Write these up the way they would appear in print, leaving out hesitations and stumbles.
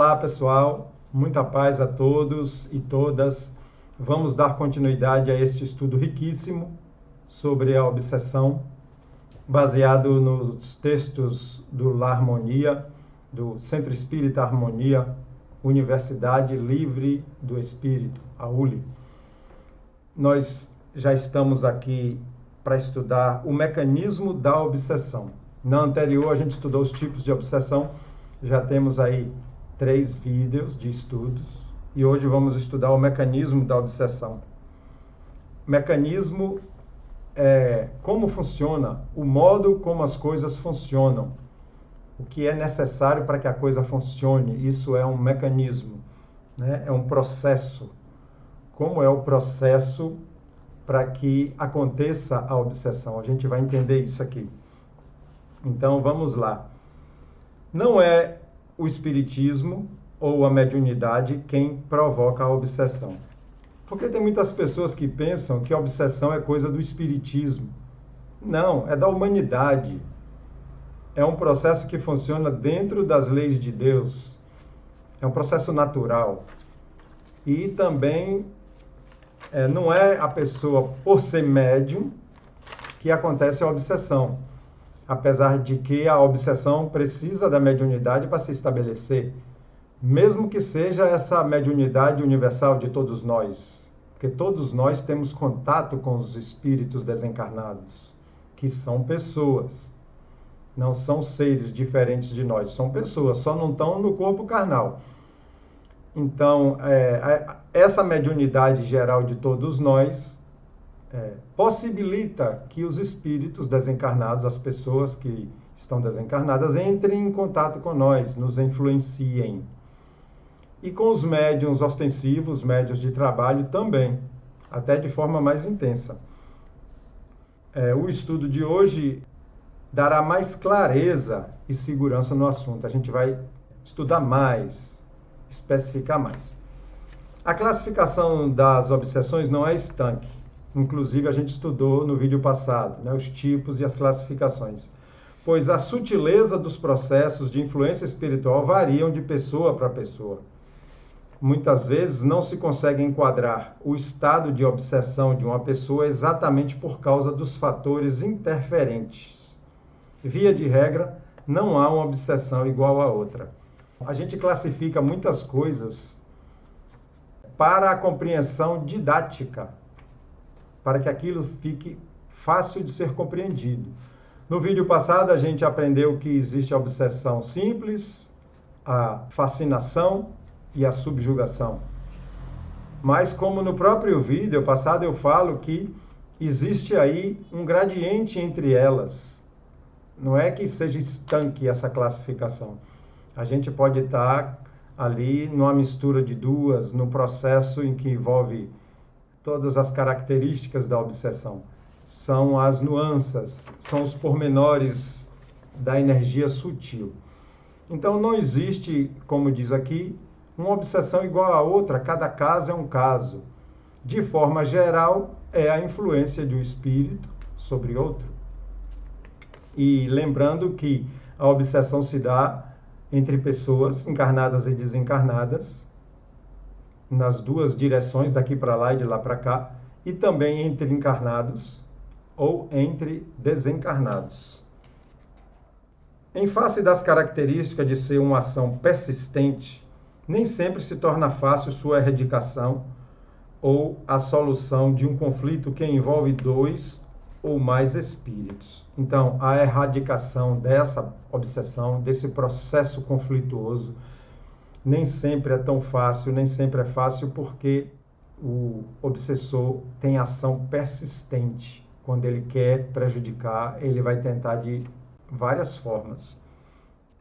Olá, pessoal. Muita paz a todos e todas. Vamos dar continuidade a este estudo riquíssimo sobre a obsessão, baseado nos textos do La Harmonia, do Centro Espírita Harmonia, Universidade Livre do Espírito, a ULI. Nós já estamos aqui para estudar o mecanismo da obsessão. Na anterior, a gente estudou os tipos de obsessão. Já temos aí 3 vídeos de estudos e hoje vamos estudar o mecanismo da obsessão. Mecanismo é como funciona, o modo como as coisas funcionam, o que é necessário para que a coisa funcione. Isso é um mecanismo, né? É um processo. Como é o processo para que aconteça a obsessão? A gente vai entender isso aqui. Então vamos lá. Não é o espiritismo ou a mediunidade quem provoca a obsessão. Porque tem muitas pessoas que pensam que a obsessão é coisa do espiritismo. Não, é da humanidade. É um processo que funciona dentro das leis de Deus. É um processo natural. E também não é a pessoa, por ser médium, que acontece a obsessão. Apesar de que a obsessão precisa da mediunidade para se estabelecer, mesmo que seja essa mediunidade universal de todos nós, porque todos nós temos contato com os espíritos desencarnados, que são pessoas, não são seres diferentes de nós, são pessoas, só não estão no corpo carnal. Então, essa mediunidade geral de todos nós possibilita que os espíritos desencarnados, as pessoas que estão desencarnadas, entrem em contato com nós, nos influenciem. E com os médiuns ostensivos, médiuns de trabalho também, até de forma mais intensa. O estudo de hoje dará mais clareza e segurança no assunto. A gente vai estudar mais, especificar mais. A classificação das obsessões não é estanque. Inclusive, a gente estudou no vídeo passado, né, os tipos e as classificações. Pois a sutileza dos processos de influência espiritual variam de pessoa para pessoa. Muitas vezes não se consegue enquadrar o estado de obsessão de uma pessoa exatamente por causa dos fatores interferentes. Via de regra, não há uma obsessão igual a outra. A gente classifica muitas coisas para a compreensão didática, para que aquilo fique fácil de ser compreendido. No vídeo passado, a gente aprendeu que existe a obsessão simples, a fascinação e a subjugação. Mas, como no próprio vídeo passado eu falo que existe aí um gradiente entre elas. Não é que seja estanque essa classificação. A gente pode estar ali numa mistura de duas, no processo em que envolve todas as características da obsessão. São as nuances, são os pormenores da energia sutil. Então não existe, como diz aqui, uma obsessão igual a outra, cada caso é um caso. De forma geral, é a influência de um espírito sobre outro. E lembrando que a obsessão se dá entre pessoas encarnadas e desencarnadas, nas duas direções, daqui para lá e de lá para cá, e também entre encarnados ou entre desencarnados. Em face das características de ser uma ação persistente, nem sempre se torna fácil sua erradicação ou a solução de um conflito que envolve 2 ou mais espíritos. Então, a erradicação dessa obsessão, desse processo conflituoso, nem sempre é tão fácil, nem sempre é fácil porque o obsessor tem ação persistente. Quando ele quer prejudicar, ele vai tentar de várias formas.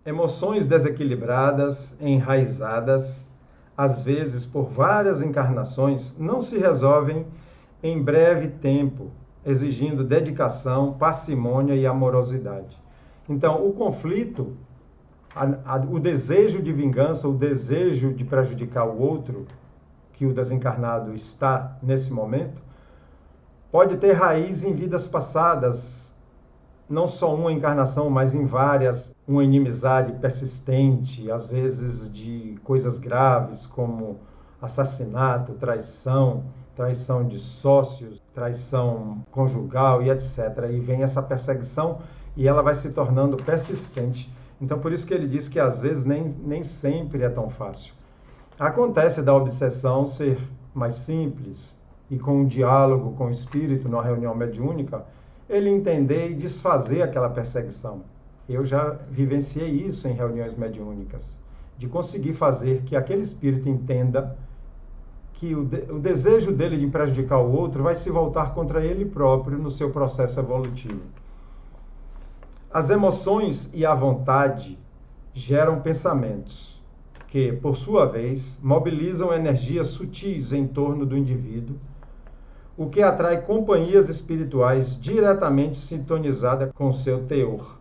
Emoções desequilibradas, enraizadas, às vezes por várias encarnações, não se resolvem em breve tempo, exigindo dedicação, parcimônia e amorosidade. Então, o conflito, o desejo de vingança, o desejo de prejudicar o outro, que o desencarnado está nesse momento, pode ter raiz em vidas passadas, não só uma encarnação, mas em várias, uma inimizade persistente, às vezes de coisas graves como assassinato, traição de sócios, traição conjugal e etc. E vem essa perseguição e ela vai se tornando persistente. Então, por isso que ele diz que às vezes nem sempre é tão fácil. Acontece da obsessão ser mais simples e com um diálogo com o espírito, numa reunião mediúnica, ele entender e desfazer aquela perseguição. Eu já vivenciei isso em reuniões mediúnicas, de conseguir fazer que aquele espírito entenda que o desejo dele de prejudicar o outro vai se voltar contra ele próprio no seu processo evolutivo. As emoções e a vontade geram pensamentos que, por sua vez, mobilizam energias sutis em torno do indivíduo, o que atrai companhias espirituais diretamente sintonizadas com seu teor.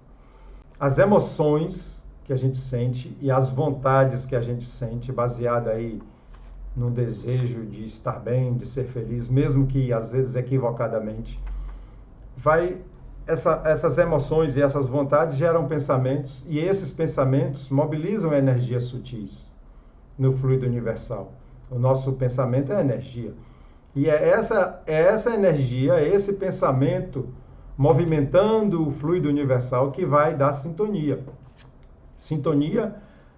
As emoções que a gente sente e as vontades que a gente sente, baseada aí no desejo de estar bem, de ser feliz, mesmo que às vezes equivocadamente, essas emoções e essas vontades geram pensamentos, e esses pensamentos mobilizam energias sutis no fluido universal. O nosso pensamento é energia. E é essa energia, esse pensamento movimentando o fluido universal que vai dar sintonia. Sintonia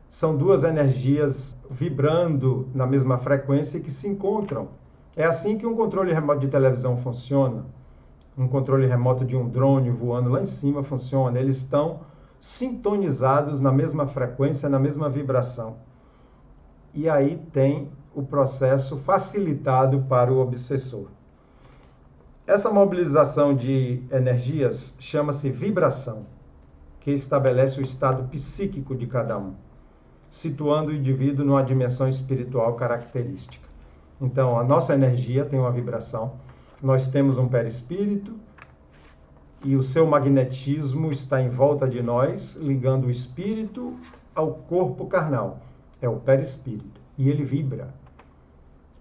são duas energias vibrando na mesma frequência que se encontram. É assim que um controle remoto de televisão funciona. Um controle remoto de um drone voando lá em cima funciona. Eles estão sintonizados na mesma frequência, na mesma vibração. E aí tem o processo facilitado para o obsessor. Essa mobilização de energias chama-se vibração, que estabelece o estado psíquico de cada um, situando o indivíduo numa dimensão espiritual característica. Então, a nossa energia tem uma vibração, nós temos um perispírito e o seu magnetismo está em volta de nós, ligando o espírito ao corpo carnal. É o perispírito. E ele vibra.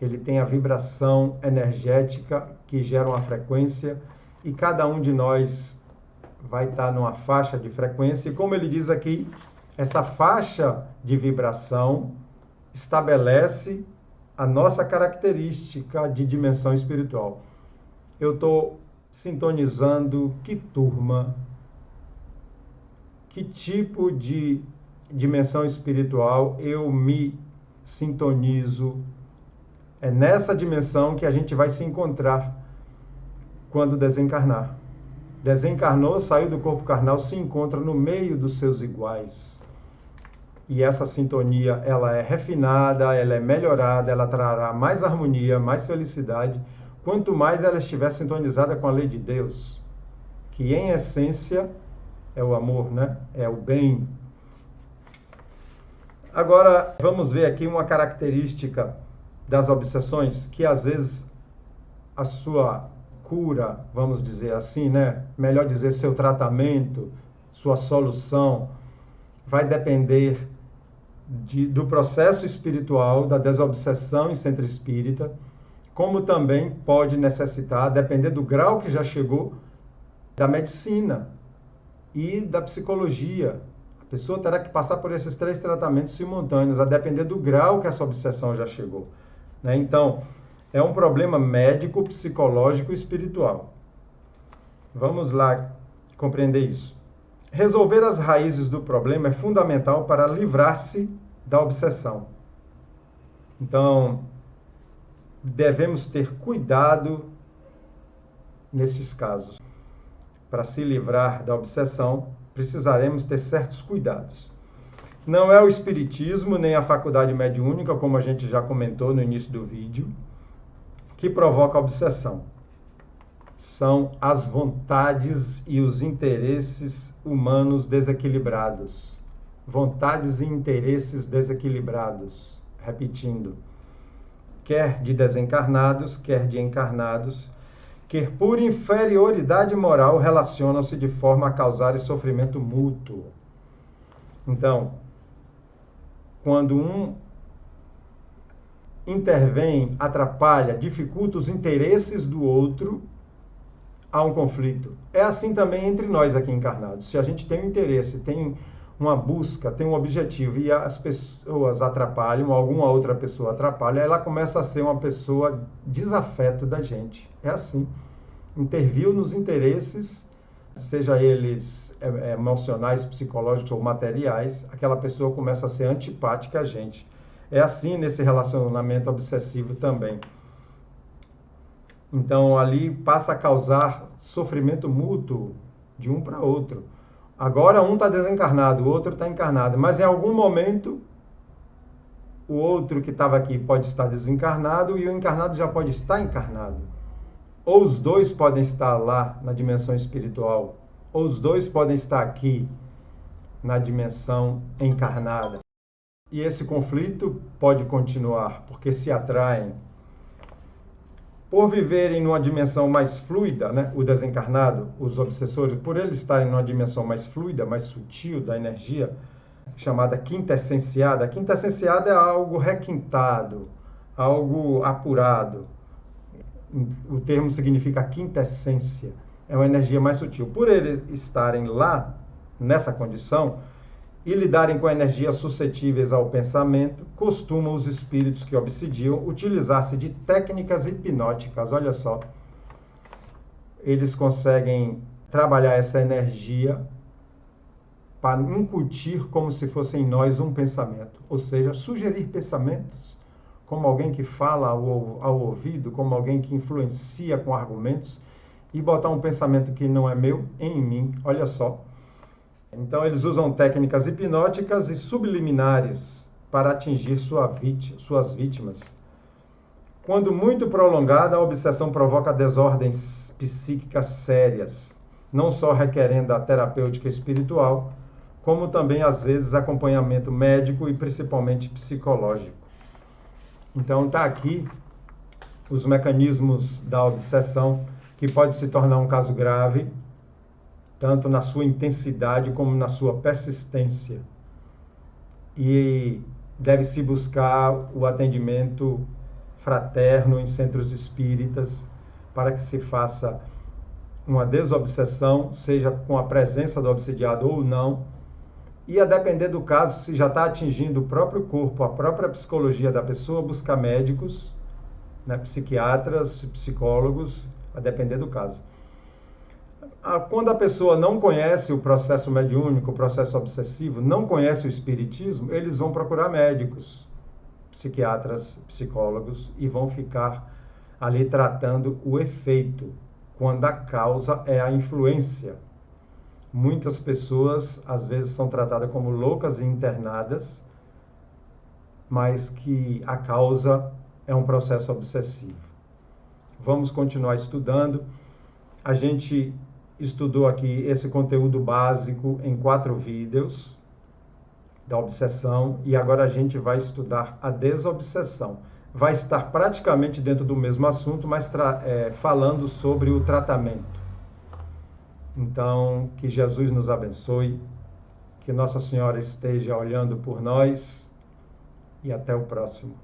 Ele tem a vibração energética que gera uma frequência e cada um de nós vai estar numa faixa de frequência. E como ele diz aqui, essa faixa de vibração estabelece a nossa característica de dimensão espiritual. Eu estou sintonizando que turma, que tipo de dimensão espiritual eu me sintonizo. É nessa dimensão que a gente vai se encontrar quando desencarnar. Desencarnou, saiu do corpo carnal, se encontra no meio dos seus iguais. E essa sintonia, ela é refinada, ela é melhorada, ela trará mais harmonia, mais felicidade, quanto mais ela estiver sintonizada com a lei de Deus, que em essência é o amor, né? É o bem. Agora, vamos ver aqui uma característica das obsessões, que às vezes a sua cura, vamos dizer assim, né? Melhor dizer, seu tratamento, sua solução, vai depender do processo espiritual, da desobsessão em centro espírita, como também pode necessitar, depender do grau que já chegou, da medicina e da psicologia. A pessoa terá que passar por esses 3 tratamentos simultâneos, a depender do grau que essa obsessão já chegou. Né? Então, é um problema médico, psicológico e espiritual. Vamos lá compreender isso. Resolver as raízes do problema é fundamental para livrar-se da obsessão. Então, devemos ter cuidado nesses casos. Para se livrar da obsessão, precisaremos ter certos cuidados. Não é o espiritismo nem a faculdade mediúnica, como a gente já comentou no início do vídeo, que provoca a obsessão. São as vontades e os interesses humanos desequilibrados. Vontades e interesses desequilibrados. Repetindo. Quer de desencarnados, quer de encarnados, que por inferioridade moral relacionam-se de forma a causar sofrimento mútuo. Então, quando um intervém, atrapalha, dificulta os interesses do outro, há um conflito. É assim também entre nós aqui encarnados. Se a gente tem um interesse, tem uma busca, tem um objetivo e as pessoas atrapalham, alguma outra pessoa atrapalha, ela começa a ser uma pessoa desafeto da gente. É assim. Interviu nos interesses, seja eles emocionais, psicológicos ou materiais, aquela pessoa começa a ser antipática a gente. É assim nesse relacionamento obsessivo também. Então ali passa a causar sofrimento mútuo de um para outro. Agora um está desencarnado, o outro está encarnado, mas em algum momento o outro que estava aqui pode estar desencarnado e o encarnado já pode estar encarnado. Ou os dois podem estar lá na dimensão espiritual, ou os dois podem estar aqui na dimensão encarnada. E esse conflito pode continuar, porque se atraem. Por viverem numa dimensão mais fluida, né, o desencarnado, os obsessores, por eles estarem numa dimensão mais fluida, mais sutil da energia, chamada quintessenciada. A quintessenciada é algo requintado, algo apurado. O termo significa quintessência. É uma energia mais sutil. Por eles estarem lá, nessa condição, e lidarem com energias suscetíveis ao pensamento, costumam os espíritos que obsidiam utilizar-se de técnicas hipnóticas. Olha só, eles conseguem trabalhar essa energia para incutir como se fosse em nós um pensamento, ou seja, sugerir pensamentos, como alguém que fala ao ouvido, como alguém que influencia com argumentos, e botar um pensamento que não é meu em mim. Olha só. Então, eles usam técnicas hipnóticas e subliminares para atingir suas vítimas. Quando muito prolongada, a obsessão provoca desordens psíquicas sérias, não só requerendo a terapêutica espiritual, como também, às vezes, acompanhamento médico e principalmente psicológico. Então, está aqui os mecanismos da obsessão, que pode se tornar um caso grave, tanto na sua intensidade como na sua persistência. E deve-se buscar o atendimento fraterno em centros espíritas para que se faça uma desobsessão, seja com a presença do obsidiado ou não, e a depender do caso, se já está atingindo o próprio corpo, a própria psicologia da pessoa, buscar médicos, né, psiquiatras, psicólogos, a depender do caso. Quando a pessoa não conhece o processo mediúnico, o processo obsessivo, não conhece o espiritismo, eles vão procurar médicos, psiquiatras, psicólogos e vão ficar ali tratando o efeito, quando a causa é a influência. Muitas pessoas, às vezes, são tratadas como loucas e internadas, mas que a causa é um processo obsessivo. Vamos continuar estudando. A gente estudou aqui esse conteúdo básico em 4 vídeos da obsessão e agora a gente vai estudar a desobsessão. Vai estar praticamente dentro do mesmo assunto, mas falando sobre o tratamento. Então, que Jesus nos abençoe, que Nossa Senhora esteja olhando por nós e até o próximo.